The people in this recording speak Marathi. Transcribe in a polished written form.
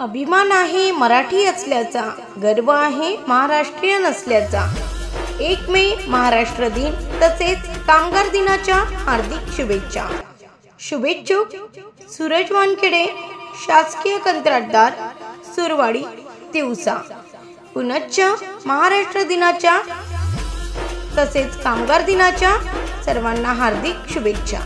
अभिमान आहे मराठी असल्याचा, गर्व आहे महाराष्ट्रीयन असल्याचा। 1 मे महाराष्ट्र दिन तसेच कामगार दिनाच्या हार्दिक शुभेच्छा। शुभेच्छुक सूरज वानखेडे, शासकीय कंत्राटदार, सुरवाडी, तिवसा। पुनश्च महाराष्ट्र दिनाच्या तसेच कामगार दिनाच्या सर्वांना हार्दिक शुभेच्छा।